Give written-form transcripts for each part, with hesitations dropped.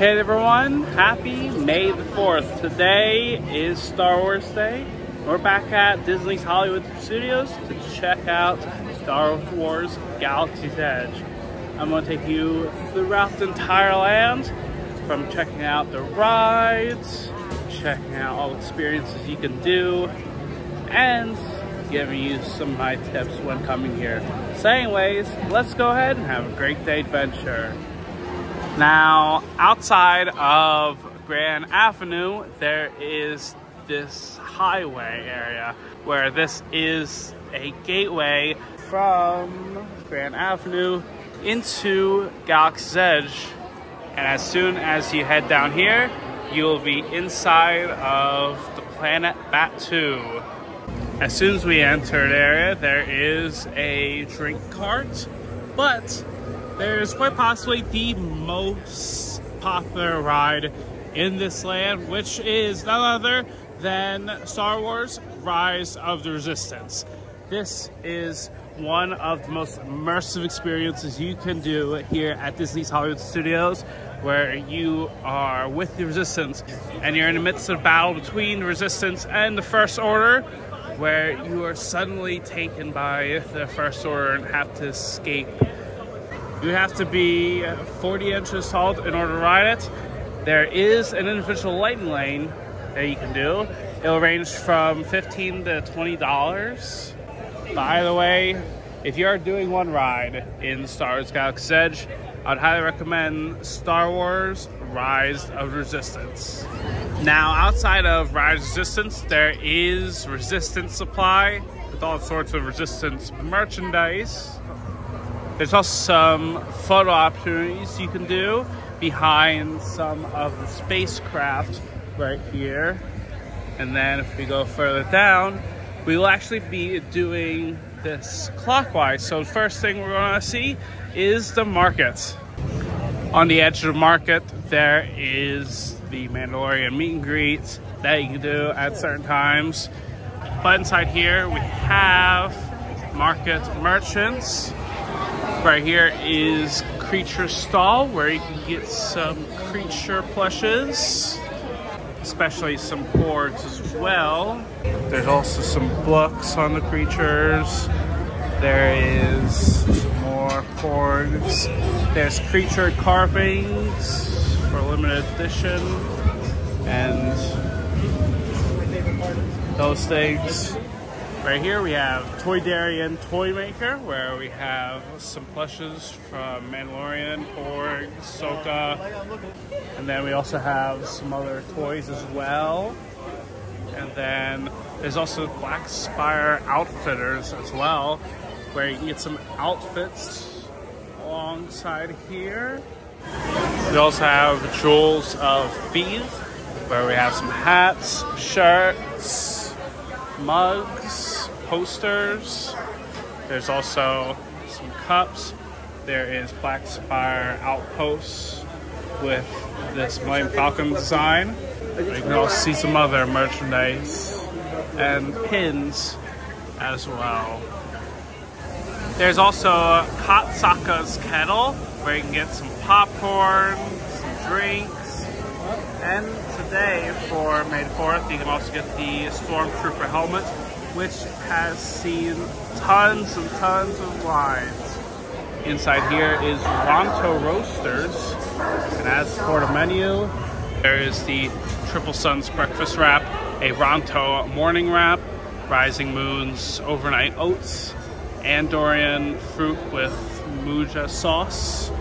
Hey everyone, happy May the 4th. Today is Star Wars Day. We're back at Disney's Hollywood Studios to check out Star Wars Galaxy's Edge. I'm going to take you throughout the entire land, from checking out the rides, checking out all the experiences you can do, and giving you some of my tips when coming here. So anyways, let's go ahead and have a great day adventure. Now, outside of Grand Avenue, there is this highway area where this is a gateway from Grand Avenue into Galaxy's Edge. And as soon as you head down here, you will be inside of the planet Batuu. As soon as we enter the area, there is a drink cart, but there's quite possibly the most popular ride in this land, which is none other than Star Wars Rise of the Resistance. This is one of the most immersive experiences you can do here at Disney's Hollywood Studios, where you are with the Resistance and you're in the midst of a battle between the Resistance and the First Order, where you are suddenly taken by the First Order and have to escape. You have to be 40 inches tall in order to ride it. There is an individual lightning lane that you can do. It'll range from $15 to $20. By the way, if you are doing one ride in Star Wars Galaxy's Edge, I'd highly recommend Star Wars Rise of Resistance. Now, outside of Rise of Resistance, there is Resistance Supply with all sorts of Resistance merchandise. There's also some photo opportunities you can do behind some of the spacecraft right here. And then if we go further down, we will actually be doing this clockwise. So the first thing we're going to see is the market. On the edge of the market, there is the Mandalorian meet and greet that you can do at certain times. But inside here, we have market merchants. Right here is Creature Stall, where you can get some creature plushes, especially some boards as well. There's also some books on the creatures. There is some more boards. There's creature carvings for limited edition and those things. Right here we have Toydarian Toy Maker, where we have some plushes from Mandalorian, Porg, Ahsoka, and then we also have some other toys as well. And then there's also Black Spire Outfitters as well, where you can get some outfits alongside here. We also have Jewels of Beef, where we have some hats, shirts, mugs, posters. There's also some cups. There is Black Spire Outposts with this Millennium Falcon design. You can also see some other merchandise and pins as well. There's also Hot Sokka's Kettle, where you can get some popcorn, some drinks, and today, for May the 4th, you can also get the Stormtrooper helmet, which has seen tons and tons of lines. Inside here is Ronto Roasters, and as for the menu, there is the Triple Suns breakfast wrap, a Ronto morning wrap, Rising Moon's overnight oats, Andorian fruit with Muja sauce,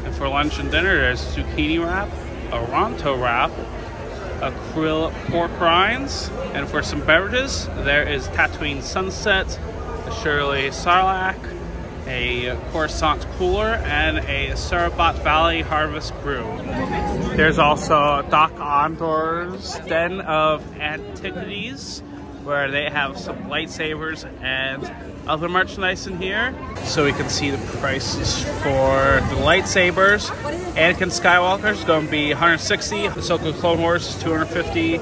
and for lunch and dinner, there's zucchini wrap, a Ronto wrap, a krill pork rinds, and for some beverages, there is Tatooine Sunset, the Shirley Sarlacc, a Coruscant Cooler, and a Sarabat Valley Harvest Brew. There's also Doc Ondor's Den of Antiquities, where they have some lightsabers and other merchandise in here. So we can see the prices for the lightsabers. Anakin Skywalker is going to be $160. Ahsoka Clone Wars is $250.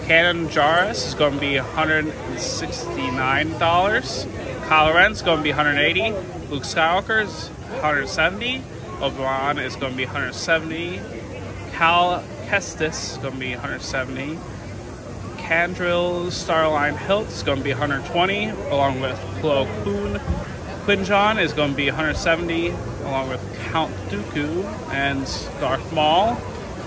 Kanan Jarrus is going to be $169. Kylo Ren is going to be $180. Luke Skywalker is $170. Obi-Wan is going to be $170. Cal Kestis is going to be 170. Candrill's Starline Hilt is going to be 120, along with Plo Koon. Quinjon is going to be 170, along with Count Dooku and Darth Maul.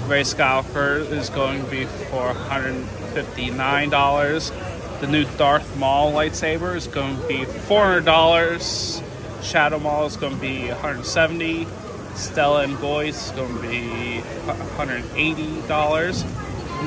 Rey Skywalker is going to be for $159. The new Darth Maul lightsaber is going to be $400. Shadow Maul is going to be $170. Stella and Goyce is going to be $180.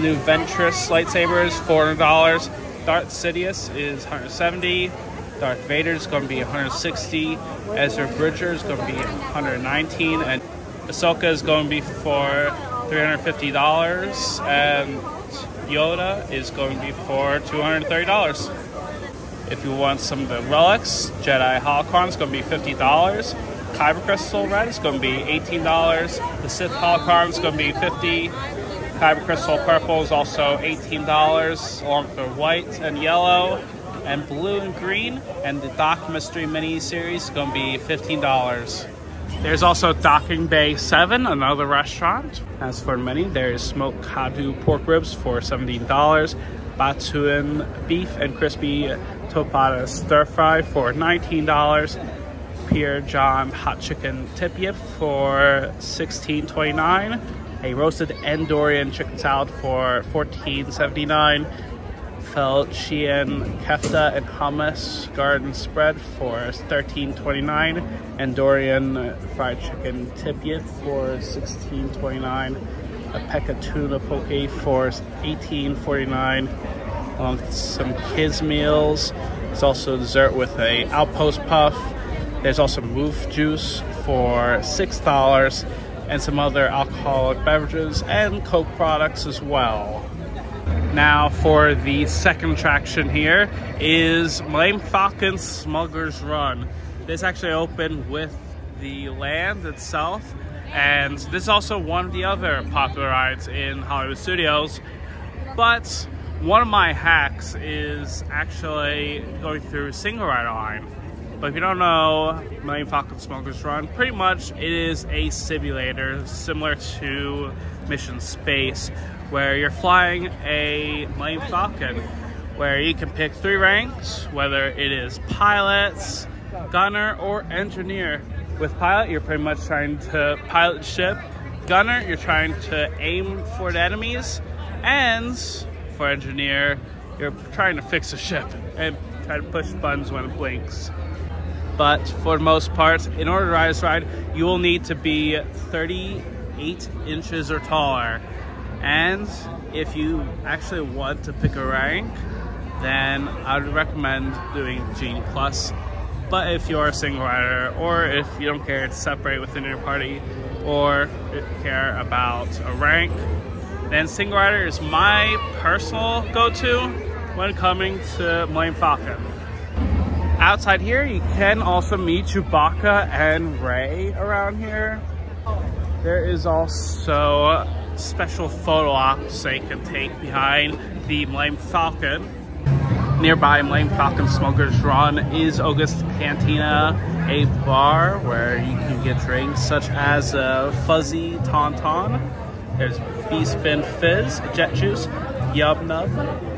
New Ventress lightsaber is $400. Darth Sidious is $170. Darth Vader is going to be $160. Ezra Bridger is going to be $119. And Ahsoka is going to be for $350. And Yoda is going to be for $230. If you want some of the relics, Jedi Holocron is going to be $50. Kyber Crystal Red is going to be $18. The Sith Holocron is going to be $50. Kyber Crystal Purple is also $18, along with the white and yellow and blue and green. And the Dock Mystery Mini Series is going to be $15. There's also Docking Bay 7, another restaurant. As for the menu, there's smoked Kadu pork ribs for $17. Batuan beef and crispy topata stir fry for $19. Pierre John hot chicken tip yip for $16.29. A roasted Andorian chicken salad for $14.79. Felchian kefta and hummus garden spread for $13.29. Andorian fried chicken tip yip for $16.29. A pecca tuna poke for $18.49. Along with some kids meals. There's also dessert with a outpost puff. There's also moof juice for $6 and some other alcoholic beverages and Coke products as well. Now for the second attraction here is Millennium Falcon Smuggler's Run. This actually opened with the land itself, and this is also one of the other popular rides in Hollywood Studios. But one of my hacks is actually going through single rider line. But if you don't know Millennium Falcon Smuggler's Run, pretty much it is a simulator similar to Mission Space, where you're flying a Millennium Falcon, where you can pick 3 ranks, whether it is pilot, gunner, or engineer. With pilot, you're pretty much trying to pilot the ship. Gunner, you're trying to aim for the enemies. And for engineer, you're trying to fix a ship and try to push buttons when it blinks. But for the most part, in order to ride this ride, you will need to be 38 inches or taller. And if you actually want to pick a rank, then I would recommend doing Genie Plus. But if you're a single rider, or if you don't care to separate within your party, or care about a rank, then single rider is my personal go-to when coming to Millennium Falcon. Outside here, you can also meet Chewbacca and Rey around here. There is also special photo ops they can take behind the Millennium Falcon. Nearby Millennium Falcon Smuggler's Run is August Cantina, a bar where you can get drinks such as Fuzzy Tauntaun. There's Bee-Spin Fizz, Jet Juice, Yub Nub.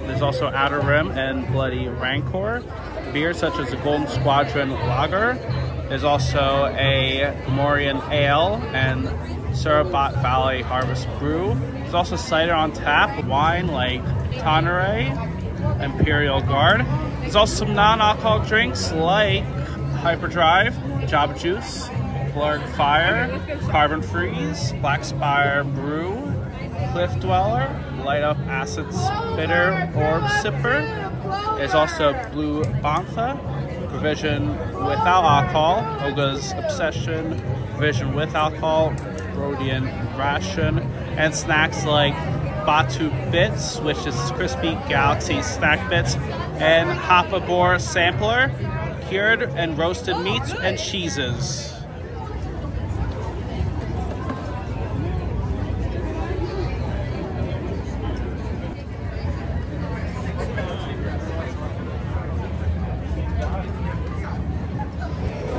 There's also Outer Rim and Bloody Rancor. Beers such as the Golden Squadron Lager. There's also a Morian Ale and Surabat Valley Harvest Brew. There's also cider on tap, wine like Tanneray, Imperial Guard. There's also some non-alcoholic drinks like Hyperdrive, Java Juice, Blurred Fire, Carbon Freeze, Black Spire Brew, Cliff Dweller, Light Up Acid Spitter Orb Sipper. There's also Blue Bantha, Provision Without Alcohol, Oga's Obsession, Provision with Alcohol, Rhodian Ration, and snacks like Batu Bits, which is crispy Galaxy snack bits, and Hopabor Sampler, cured and roasted meats and cheeses.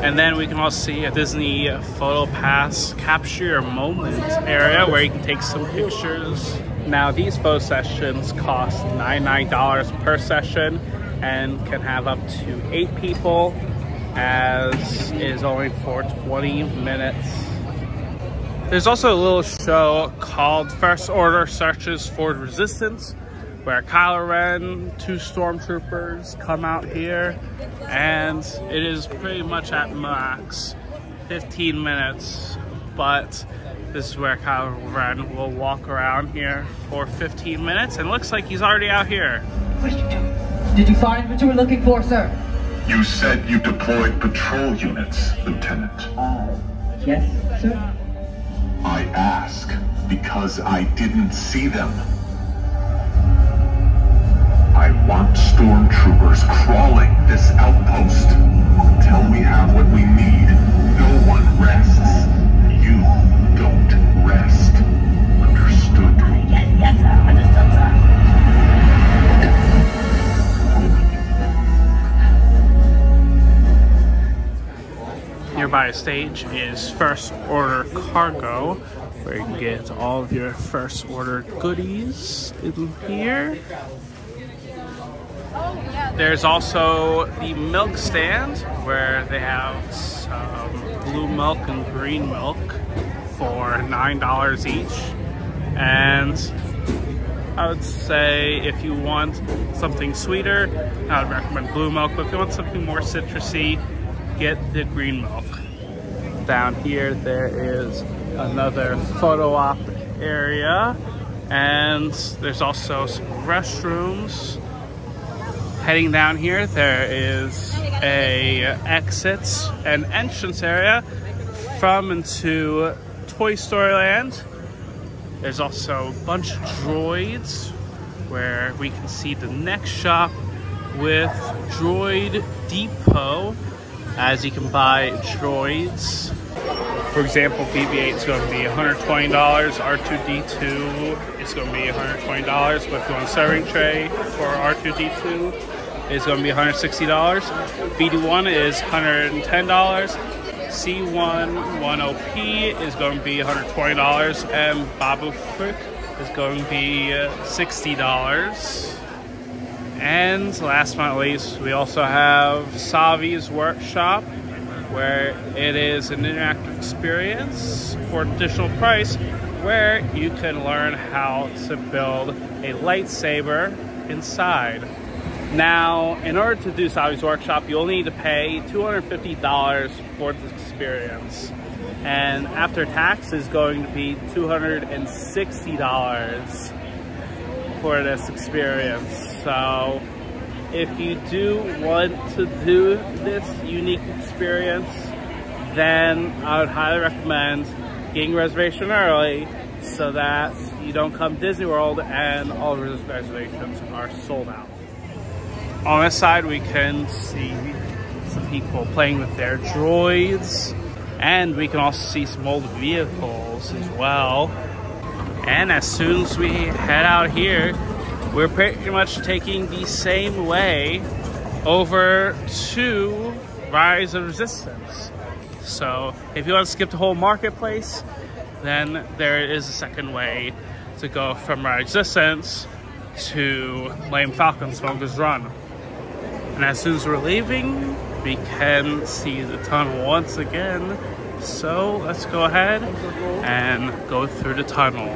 And then we can also see a Disney Photo Pass Capture Your Moment area where you can take some pictures. Now these photo sessions cost $99 per session and can have up to 8 people, as is only for 20 minutes. There's also a little show called First Order Searches for Resistance, where Kylo Ren, 2 stormtroopers come out here, and it is pretty much at max 15 minutes, but this is where Kylo Ren will walk around here for 15 minutes, and it looks like he's already out here. Did you find what you were looking for, sir? You said you deployed patrol units, Lieutenant. Yes, sir. I ask because I didn't see them. I want stormtroopers crawling this outpost until we have what we need. No one rests. You don't rest. Understood? Yes, sir. Understood, sir. Nearby stage is First Order Cargo, where you can get all of your First Order goodies in here. There's also the milk stand, where they have some blue milk and green milk for $9 each. And I would say if you want something sweeter, I would recommend blue milk, but if you want something more citrusy, get the green milk. Down here there is another photo op area, and there's also some restrooms. Heading down here there is a exit and entrance area from into Toy Story Land. There's also a bunch of droids where we can see the next shop with Droid Depot, as you can buy droids. For example, BB-8 is going to be $120, R2-D2 is going to be $120, but if you want a serving tray for R2-D2, it's going to be $160. BD-1 is $110. C-110P is going to be $120, and Babu Frick is going to be $60. And last but not least, we also have Savi's Workshop, where it is an interactive experience for an additional price, where you can learn how to build a lightsaber inside. Now, in order to do Savi's Workshop, you'll need to pay $250 for this experience. And after tax is going to be $260 for this experience. So if you do want to do this unique experience, then I would highly recommend getting a reservation early so that you don't come to Disney World and all of the reservations are sold out. On this side we can see some people playing with their droids, and we can also see some old vehicles as well. And as soon as we head out here, we're pretty much taking the same way over to Rise of Resistance. So if you want to skip the whole marketplace, then there is a second way to go from Rise of Resistance to Millennium Falcon Smuggler's Run. And as soon as we're leaving, we can see the tunnel once again. So let's go ahead and go through the tunnel.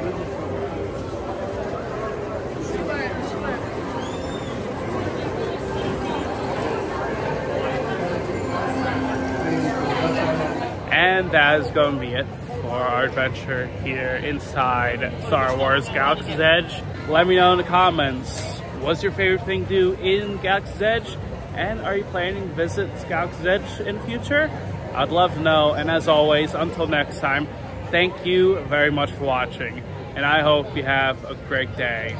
And that is going to be it for our adventure here inside Star Wars Galaxy's Edge. Let me know in the comments, what's your favorite thing to do in Galaxy's Edge? And are you planning to visit Galaxy's Edge in the future? I'd love to know. And as always, until next time, thank you very much for watching. And I hope you have a great day.